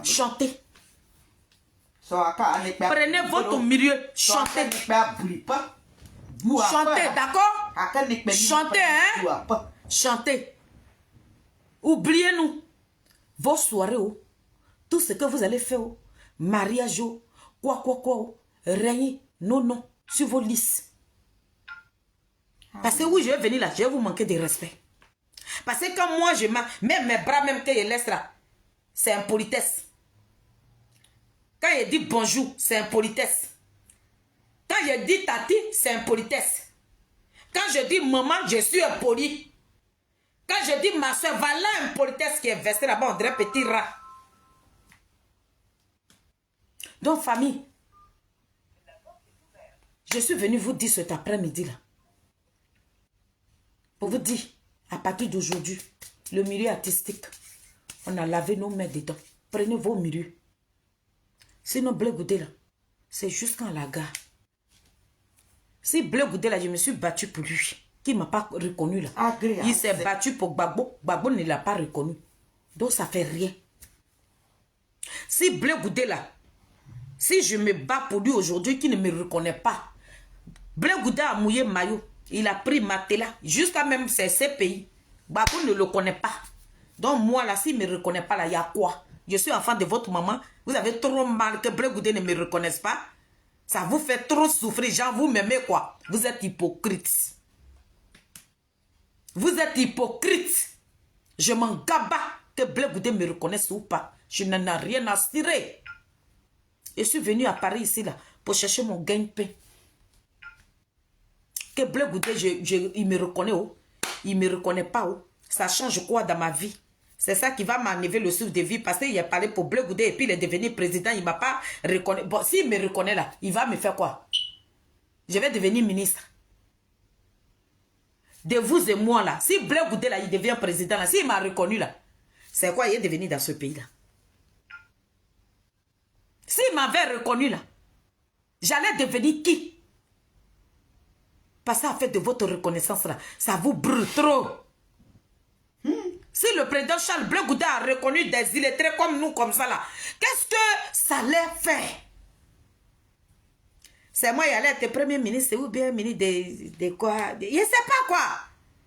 Chantez. Prenez votre milieu. Chantez. Chantez, d'accord? Chantez, hein? Chantez. Oubliez-nous. Vos soirées, tout ce que vous allez faire, mariage, quoi, rien, non, sur vos listes. Parce que oui, je vais venir là, je vais vous manquer de respect. Parce que quand moi, même mes bras, même que je laisse là, c'est impolitesse. Quand je dis bonjour, c'est impolitesse. Quand je dis tati, c'est impolitesse. Quand je dis maman, je suis impoli. Quand je dis ma soeur, voilà impolitesse qui est versée là-bas, on dirait petit rat. Donc, famille, je suis venu vous dire cet après-midi là. Pour vous dire, à partir d'aujourd'hui, le milieu artistique, on a lavé nos mains dedans. Prenez vos milieux. Sinon, Blé Goudé là, c'est jusqu'à la gare. Si Blé Goudé là, je me suis battu pour lui, qui ne m'a pas reconnu là. Il s'est battu pour Gbagbo. Gbagbo ne l'a pas reconnu. Donc ça fait rien. Si Blé Goudé là, si je me bats pour lui aujourd'hui, qui ne me reconnaît pas, Blé Goudé a mouillé maillot. Il a pris Matela, jusqu'à même ces pays. Gbagbo ne le connaît pas. Donc moi là, s'il ne me reconnaît pas là, il y a quoi? Je suis enfant de votre maman. Vous avez trop mal que Blé Goudé ne me reconnaisse pas. Ça vous fait trop souffrir. Genre, vous m'aimez quoi? Vous êtes hypocrite. Vous êtes hypocrite. Je m'en gaba que Blé Goudé me reconnaisse ou pas. Je n'en ai rien à cirer. Je suis venu à Paris ici là pour chercher mon gagne-pain. Que Blé Goudé, il me reconnaît où? Il ne me reconnaît pas où? Ça change quoi dans ma vie? C'est ça qui va m'enlever le souffle de vie parce qu'il a parlé pour Blé Goudé et puis il est devenu président. Il ne m'a pas reconnu. Bon, s'il me reconnaît là, il va me faire quoi? Je vais devenir ministre. De vous et moi là. Si Blé Goudé là, il devient président là, s'il m'a reconnu là, c'est quoi il est devenu dans ce pays là? S'il m'avait reconnu là, j'allais devenir qui? Parce qu'en fait de votre reconnaissance là, ça vous brûle trop. Si le président Charles Blé Goudé a reconnu des illettrés comme nous, comme ça là, qu'est-ce que ça leur fait? C'est moi qui allais être premier ministre ou bien ministre de quoi? Je ne sais pas quoi.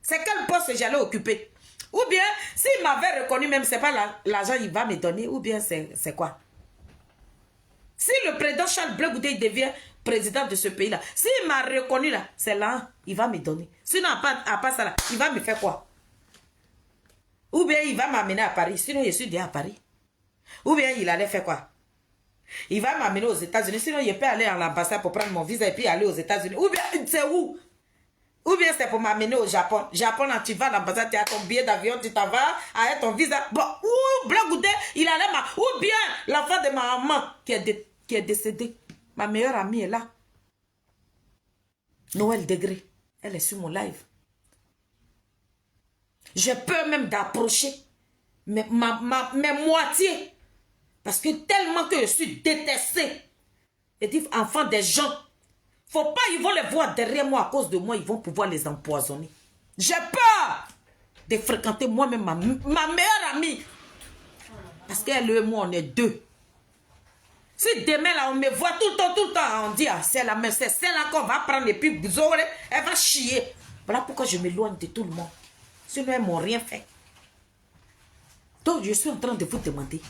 C'est quel poste j'allais occuper? Ou bien, s'il m'avait reconnu même, c'est pas l'argent qu'il va me donner, ou bien c'est quoi? Si le président Charles Blé Goudé devient président de ce pays-là, s'il m'a reconnu là, c'est là, il va me donner. Sinon, à part ça là, il va me faire quoi? Ou bien il va m'amener à Paris. Sinon, je suis déjà à Paris. Ou bien il allait faire quoi? Il va m'amener aux États-Unis. Sinon, je peux aller à l'ambassade pour prendre mon visa et puis aller aux États-Unis. Ou bien, c'est où? Ou bien c'est pour m'amener au Japon. Japon, là, tu vas à l'ambassade, tu as ton billet d'avion, tu t'en vas avec ton visa. Bon, ou Blé Goudé, il allait ou bien l'enfant de ma maman qui est décédée. Ma meilleure amie est là. Noël Degré. Elle est sur mon live. J'ai peur même d'approcher mes moitiés. Parce que tellement que je suis détestée. Et dit, enfants des gens. Faut pas, ils vont les voir derrière moi à cause de moi. Ils vont pouvoir les empoisonner. J'ai peur de fréquenter moi-même ma meilleure amie. Parce qu'elle et moi, on est deux. Si demain, là, on me voit tout le temps, on dit, ah, c'est la même, c'est celle-là qu'on va prendre et puis elle va chier. Voilà pourquoi je m'éloigne de tout le monde. Sinon, elles ne m'ont rien fait. Donc, je suis en train de vous demander,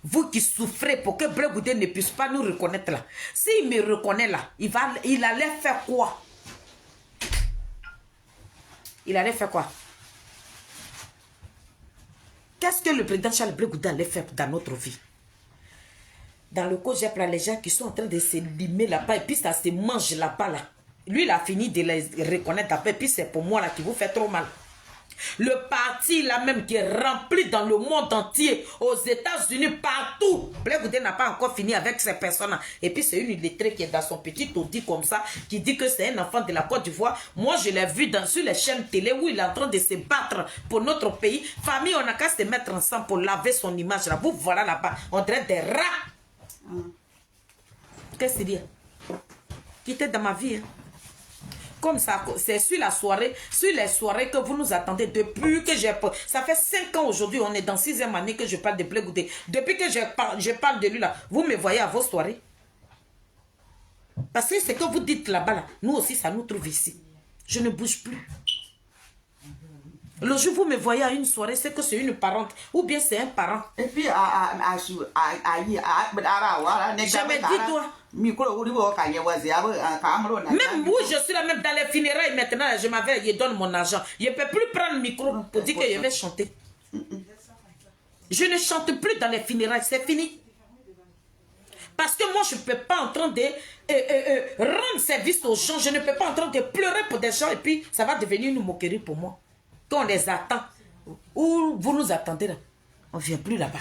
Vous qui souffrez pour que Blé Goudé ne puisse pas nous reconnaître là. S'il me reconnaît là, il allait faire quoi? Il allait faire quoi? Qu'est-ce que le président Charles Blé Goudé allait faire dans notre vie? Dans le COJEP, les gens qui sont en train de se limer là-bas, et puis ça se mange là-bas là. Lui, il a fini de les reconnaître après, et puis c'est pour moi là qui vous fait trop mal. Le parti là même qui est rempli dans le monde entier, aux États-Unis, partout. Blé Goudé n'a pas encore fini avec ces personnes-là. Et puis c'est une illettrée qui est dans son petit taudis comme ça, qui dit que c'est un enfant de la Côte d'Ivoire. Moi, je l'ai vu sur les chaînes télé où il est en train de se battre pour notre pays. Famille, on n'a qu'à se mettre ensemble pour laver son image là. Vous voilà là-bas, on dirait des rats. Qu'est-ce que c'est? Quittez dans ma vie. Hein. Comme ça, c'est sur les soirées que vous nous attendez depuis que j'ai... Ça fait 5 ans aujourd'hui, on est dans 6e année que je parle de Blé Goudé. Depuis que je parle de lui là, vous me voyez à vos soirées. Parce que ce que vous dites là-bas, là, nous aussi, ça nous trouve ici. Je ne bouge plus. Le jour où vous me voyez à une soirée, c'est que c'est une parente ou bien c'est un parent. Et puis, Jamais dit toi. Même où je suis là, même dans les funérailles maintenant, je m'avais, je donne mon argent. Je ne peux plus prendre le micro pour dire que je vais chanter. Je ne chante plus dans les funérailles, c'est fini. Parce que moi, je ne peux pas en train de rendre service aux gens. Je ne peux pas en train de pleurer pour des gens et puis ça va devenir une moquerie pour moi. Quand on les attend, où vous nous attendez là, on ne vient plus là-bas.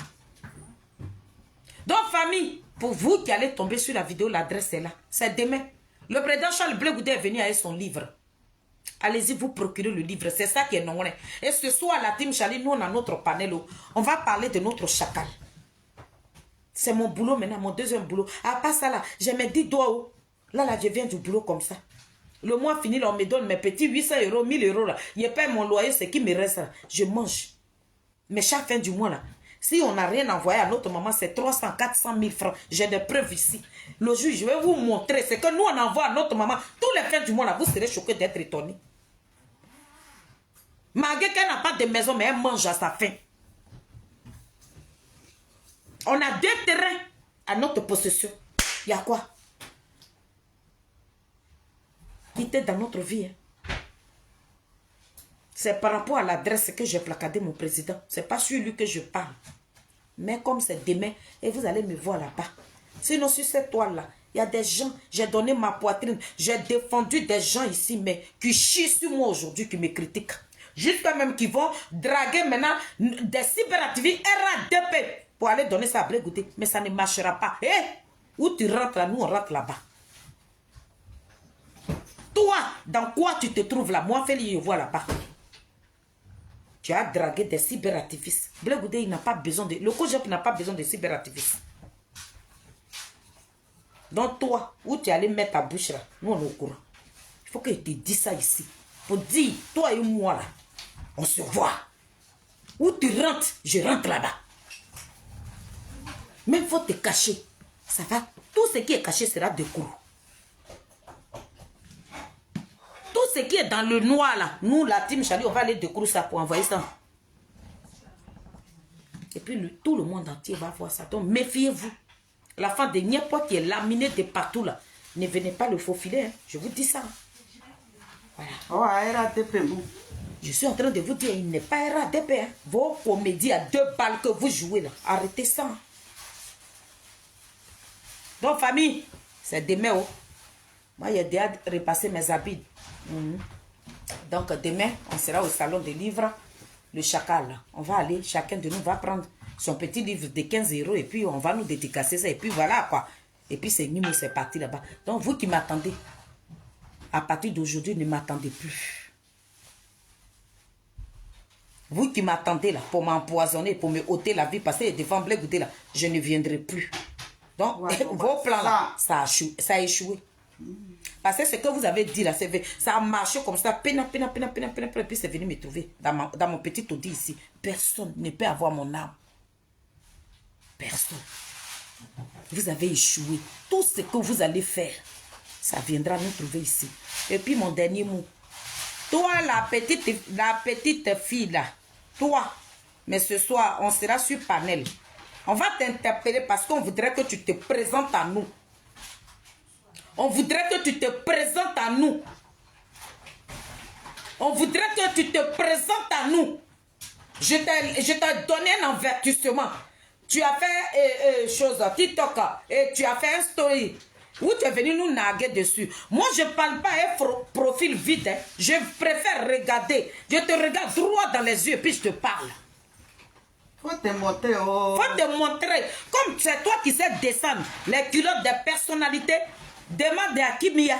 Donc, famille, pour vous qui allez tomber sur la vidéo, l'adresse est là. C'est demain. Le président Charles Blé Goudé est venu avec son livre. Allez-y, vous procurez le livre. C'est ça qui est non. Et ce soir, la team Charlie, nous, on a notre panel. On va parler de notre chacal. C'est mon boulot maintenant, mon deuxième boulot. À part ça, là, j'ai mes 10 doigts. Là, je viens du boulot comme ça. Le mois fini, là, on me donne mes petits 800 €, 1000 €. Là. Je paie mon loyer, ce qui me reste. Là. Je mange. Mais chaque fin du mois, là, si on n'a rien envoyé à notre maman, c'est 300, 400 000 francs. J'ai des preuves ici. Le jour, je vais vous montrer ce que nous, on envoie à notre maman. Tous les fins du mois, là, vous serez choqués d'être étonnés. Malgré qu'elle n'a pas de maison, mais elle mange à sa faim. On a 2 terrains à notre possession. Il y a quoi? Quitter dans notre vie. Hein. C'est par rapport à l'adresse que j'ai placardé mon président. C'est pas sur lui que je parle. Mais comme c'est demain, et vous allez me voir là-bas. Sinon, sur cette toile-là, il y a des gens, j'ai donné ma poitrine, j'ai défendu des gens ici, mais qui chient sur moi aujourd'hui, qui me critiquent. Jusqu'à même qui vont draguer maintenant des cyberactivistes RADP pour aller donner ça à Blé Goudé. Mais ça ne marchera pas. Eh, où tu rentres là, nous on rentre là-bas. Toi, dans quoi tu te trouves là? Moi, Félix, je vois là-bas. Tu as dragué des cyberactivistes. Blé Goudé, il n'a pas besoin de... Le COJEP n'a pas besoin de cyberactivistes. Donc toi, où tu allais mettre ta bouche là, nous on est au courant. Il faut que je te dise ça ici. Pour dire, toi et moi là, on se voit. Où tu rentres, je rentre là-bas. Même faut te cacher. Ça va. Tout ce qui est caché sera découvert. Tout ce qui est dans le noir là, nous la team Charlie, on va aller découvrir ça pour envoyer ça. Et puis tout le monde entier va voir ça. Donc méfiez-vous. La femme de n'importe qui est laminée de partout là. Ne venez pas le faufiler. Hein. Je vous dis ça. Voilà. Je suis en train de vous dire, il n'est pas RADP. Hein. Vos comédies à 2 balles que vous jouez là. Arrêtez ça. Hein. Donc famille, c'est demain. Oh. Moi, j'ai déjà repassé mes habits. Donc demain, on sera au salon des livres. Le chacal. On va aller, chacun de nous va prendre son petit livre de 15 € et puis on va nous dédicacer ça. Et puis voilà quoi. Et puis c'est Nimo, c'est parti là-bas. Donc vous qui m'attendez, à partir d'aujourd'hui, ne m'attendez plus. Vous qui m'attendez là, pour m'empoisonner, pour me ôter la vie, parce que devant Blé Goudé là, je ne viendrai plus. Donc ouais, vos plans là, ça a échoué. Parce que ce que vous avez dit là, ça a marché comme ça, et puis c'est venu me trouver dans mon petit taudis ici. Personne ne peut avoir mon âme. Personne. Vous avez échoué. Tout ce que vous allez faire, ça viendra nous trouver ici. Et puis mon dernier mot. Toi, la petite fille là, toi, mais ce soir, on sera sur panel. On va t'interpeller parce qu'on voudrait que tu te présentes à nous. On voudrait que tu te présentes à nous. On voudrait que tu te présentes à nous. Je t'ai donné un avertissement. Tu as fait TikTok et tu as fait un story où tu es venu nous narguer dessus. Moi, je ne parle pas un profil vide. Hein. Je préfère regarder. Je te regarde droit dans les yeux et puis je te parle. Faut te montrer. Oh. Faut te montrer. Comme c'est toi qui sais descendre les culottes des personnalités, demande à Kimia.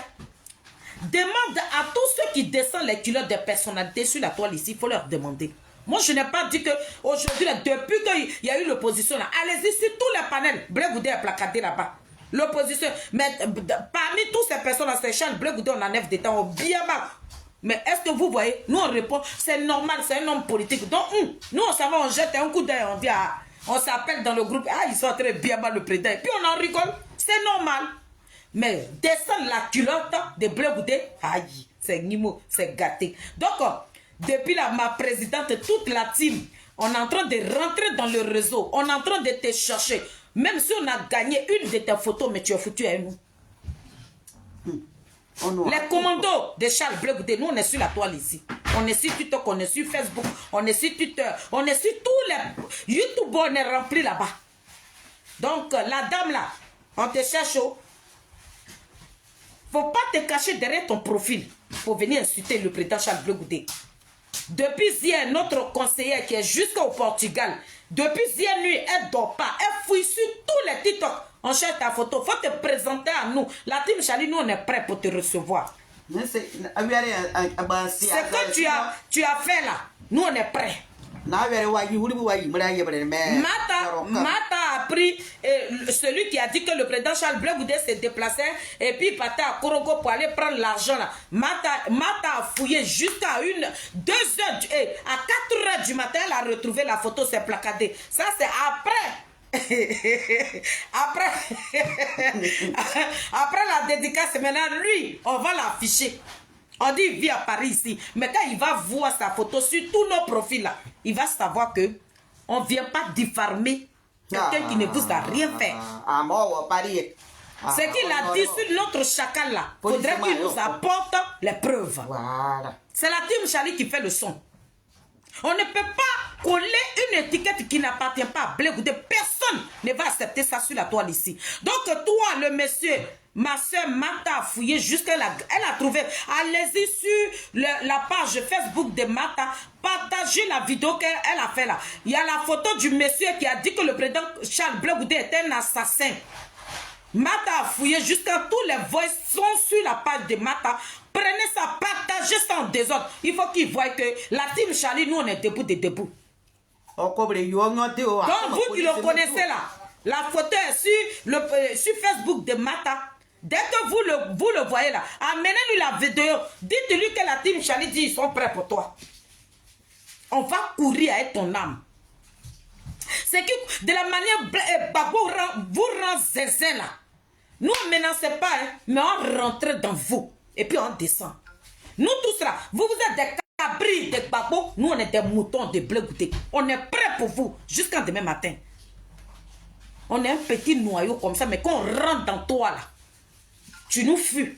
Demande à tous ceux qui descendent les culottes des personnalités sur la toile ici. Il faut leur demander. Moi, je n'ai pas dit qu'aujourd'hui, depuis qu'il y a eu l'opposition, allez-y sur tous les panels. Blé Goudé est placardé là-bas. L'opposition. Mais parmi toutes ces personnes, ces chaînes, Blé Goudé, on enlève des temps, on bien bas. Mais est-ce que vous voyez, nous on répond, c'est normal, c'est un homme politique. Donc, nous on s'en va, on jette un coup d'œil, on dit, on s'appelle dans le groupe, ils sont très bien bas le président. Et puis on en rigole, c'est normal. Mais descendre la culotte de Blé Goudé, aïe, c'est Nimo, c'est gâté. Donc, depuis ma présidente, toute la team, on est en train de rentrer dans le réseau. On est en train de te chercher. Même si on a gagné une de tes photos, mais tu es foutu à nous. Les commandos de Charles Blé Goudé, nous on est sur la toile ici. On est sur TikTok, on est sur Facebook, on est sur Twitter, on est sur tous les YouTube, on est rempli là-bas. Donc la dame là, on te cherche. Faut pas te cacher derrière ton profil pour venir insulter le président Charles Blé Goudé. Depuis hier, notre conseillère qui est jusqu'au Portugal, depuis hier nuit, elle ne dort pas. Elle fouille sur tous les TikTok. On cherche ta photo. Il faut te présenter à nous. La team Charlie, nous, on est prêts pour te recevoir. Ce que tu as fait là, nous, on est prêts. Mata a pris celui qui a dit que le président Charles Blé Goudé s'est déplacé et puis il partait à Korogo pour aller prendre l'argent là. Mata a fouillé jusqu'à 2 heures, à 4 heures du matin, elle a retrouvé la photo, c'est placardé. Ça c'est après. Après la dédicace, maintenant lui, on va l'afficher. On dit, il vit à Paris ici. Mais quand il va voir sa photo sur tous nos profils là, il va savoir que on ne vient pas diffamer quelqu'un qui ne vous a rien fait. Ce qu'il a dit sur notre chacal là, il faudrait qu'il nous apporte les preuves. Voilà. C'est la team Charlie qui fait le son. On ne peut pas coller une étiquette qui n'appartient pas à Blé Goudé. Personne ne va accepter ça sur la toile ici. Donc toi, le monsieur, ma soeur Mata a fouillé jusqu'à elle a trouvé. Allez-y sur la page Facebook de Mata. Partagez la vidéo qu'elle a fait là. Il y a la photo du monsieur qui a dit que le président Charles Blé Goudé était un assassin. Mata a fouillé jusqu'à tous les voices sont sur la page de Mata. Prenez ça, partagez ça en désordre. Il faut qu'ils voient que la team Charlie, nous on est debout de debout. Donc vous qui le connaissez là, la photo est sur Facebook de Mata. Dès que vous le voyez là, amenez-lui la vidéo. Dites-lui que la team Charlie dit ils sont prêts pour toi. On va courir avec ton âme. C'est que de la manière Babo vous rend zézé là. Nous on ne menaçait pas, hein, mais on rentrait dans vous. Et puis on descend. Nous tous là, vous êtes des cabris de Babo, nous on est des moutons de Blé Goudé. On est prêts pour vous jusqu'à demain matin. On est un petit noyau comme ça, mais quand on rentre dans toi là, tu nous fuis.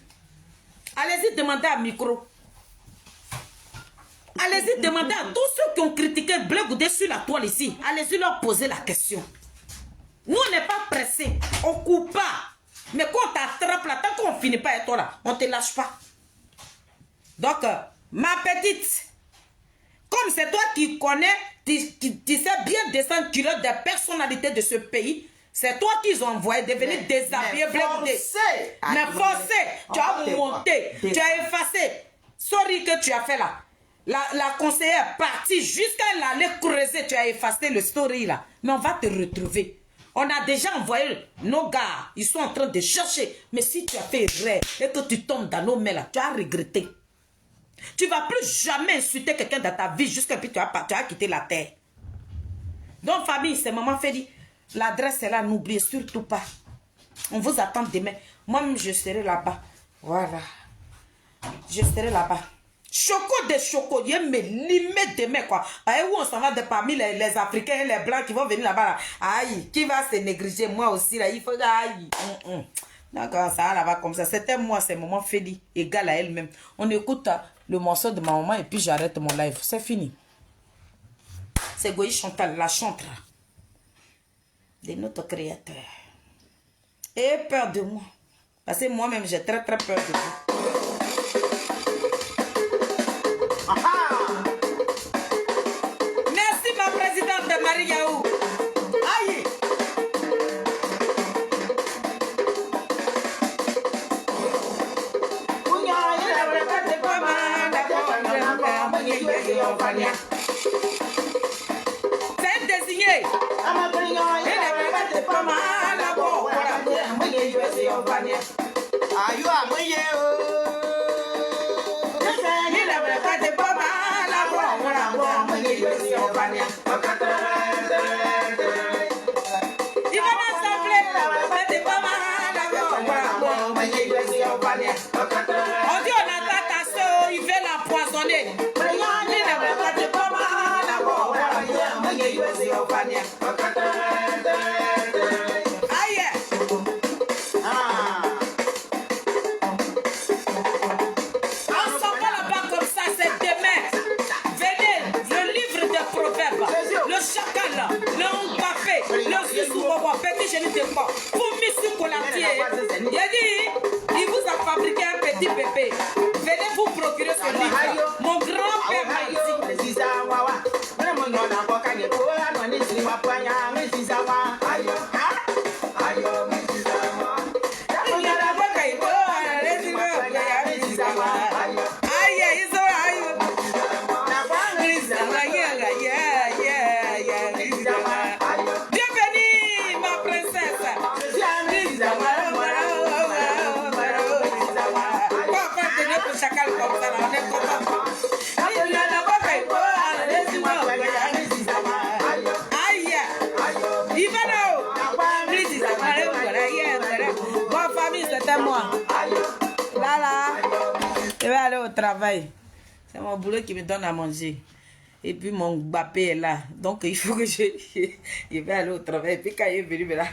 Allez-y demander à micro. Allez-y demander à tous ceux qui ont critiqué Blé Goudé sur la toile ici. Allez-y leur poser la question. Nous on n'est pas pressés, on ne coupe pas. Mais quand on t'attrape là, tant qu'on ne finit pas avec toi là, on ne te lâche pas. Donc, ma petite, comme c'est toi qui connais, tu sais bien descendre culotte des personnalités de ce pays, c'est toi qu'ils ont envoyé de venir déshabiller Blé Goudé. Mais forcé, tu as monté, tu as effacé. Sorry que tu as fait là. La conseillère est partie jusqu'à elle aller creuser, tu as effacé le story là. Mais on va te retrouver. On a déjà envoyé nos gars, ils sont en train de chercher. Mais si tu as fait erreur et que tu tombes dans nos mains là, tu as regretté. Tu ne vas plus jamais insulter quelqu'un dans ta vie jusqu'à ce que tu as quitté la terre. Donc famille, c'est Maman Feli. L'adresse est là, n'oubliez surtout pas. On vous attend demain. Moi-même, je serai là-bas. Voilà. Je serai là-bas. Choco de choco, il me limite demain quoi. Et où on s'en va de parmi les Africains et les Blancs qui vont venir là-bas là. Aïe, qui va se négliger moi aussi là, il faut aïe. D'accord, ça là-bas comme ça. C'était moi, c'est maman Félie, égale à elle-même. On écoute le morceau de ma maman et puis j'arrête mon live. C'est fini. C'est Goï Chantal, la chantre de notre créateur. Et peur de moi. Parce que moi-même, j'ai très peur de vous. Merci ma présidente Marie Yaou. Aïe. C'est désigné. On dit on attaque ta soeur, il veut l'empoisonner. Aïe. On s'en va là-bas comme ça, c'est demain. Venez, le livre des proverbes, le chacal, le Mbappé, le Sissou-Bobo, petit génie de quoi. Vous Missi Colatier, il a dit, il vous a fabriqué un petit bébé. Venez vous procurer ce livre. Mon grand-père m'a dit. Bienvenue ma princesse. Pourquoi faire de notre chacal comme ça là, on est content. Aïe. Ivano. Bonne famille, c'était moi. Là. Je vais aller au travail. C'est mon boulot qui me donne à manger. Et puis mon Mbappé est là. Donc il faut que je vais aller au travail. Et puis quand il est venu là,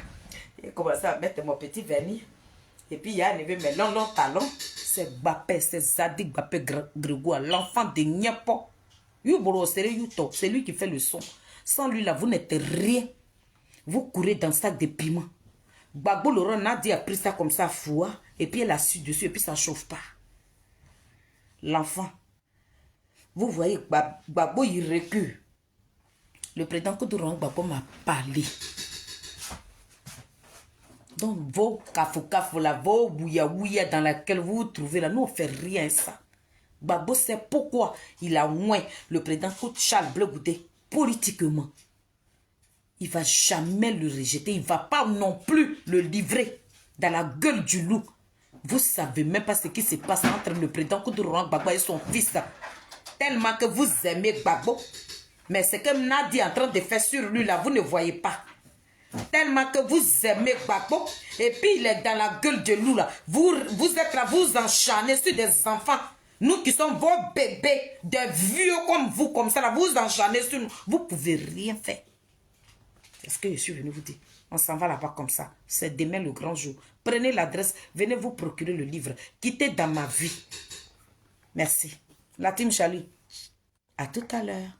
il a commencé à mettre mon petit vernis. Et puis il a enlevé mes longs talons. C'est Mbappé, c'est Zadig Mbappé Grégoire, l'enfant de Niapo. C'est lui qui fait le son. Sans lui là, vous n'êtes rien. Vous courez dans le sac de piment. Gbagbo Laurent Nadia a pris ça comme ça, foua. Et puis elle a su dessus et puis ça ne chauffe pas. L'enfant. Vous voyez, Gbagbo, il recule. Le président Koudourou Gbagbo m'a parlé. Donc, vos kafou là, vos bouya dans laquelle vous vous trouvez là, nous on ne fait rien ça. Gbagbo sait pourquoi il a moins le président Charles Bleu Goudé politiquement. Il ne va jamais le rejeter. Il ne va pas non plus le livrer dans la gueule du loup. Vous ne savez même pas ce qui se passe entre le président Koudourou Gbagbo et son fils. Tellement que vous aimez Gbagbo. Mais ce que Nadi est en train de faire sur lui, là, vous ne voyez pas. Tellement que vous aimez Gbagbo. Et puis il est dans la gueule de loup, là. Vous êtes là, vous enchanez sur des enfants. Nous qui sommes vos bébés, des vieux comme vous, comme ça, là, vous enchanez sur nous. Vous ne pouvez rien faire. C'est ce que je suis venu vous dire. On s'en va là-bas comme ça. C'est demain le grand jour. Prenez l'adresse, venez vous procurer le livre. Quittez dans ma vie. Merci. La team Chali. À tout à l'heure.